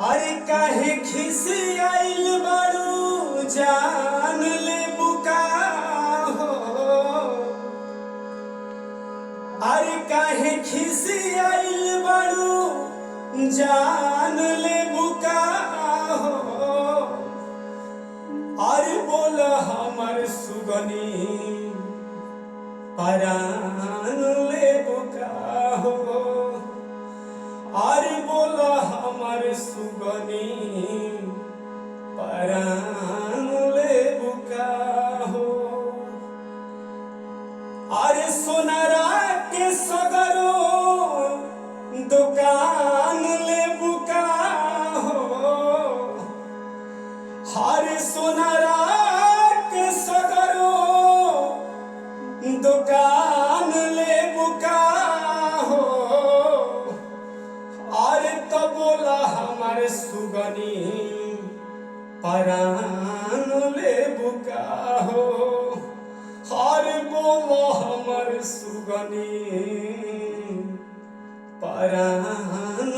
अरे काहे खिसियाइल बारू जान ले बुका हो। अरे काहे खिसियाइल बारू जान ले बुका हो। अरे बोल हमर सुगनी परान ले बुका हो। अरे बोल हमर सुगनी परान ले बुका हो। अरे सोनारा के सगरो दुकान ले बुका हो। हरे सोनारा के सगरो दुकान ले बुका हो। अरे तो बोला हमारे सुगनी परान ले बुका हो। अरे बोलो हमारे सुगनी परान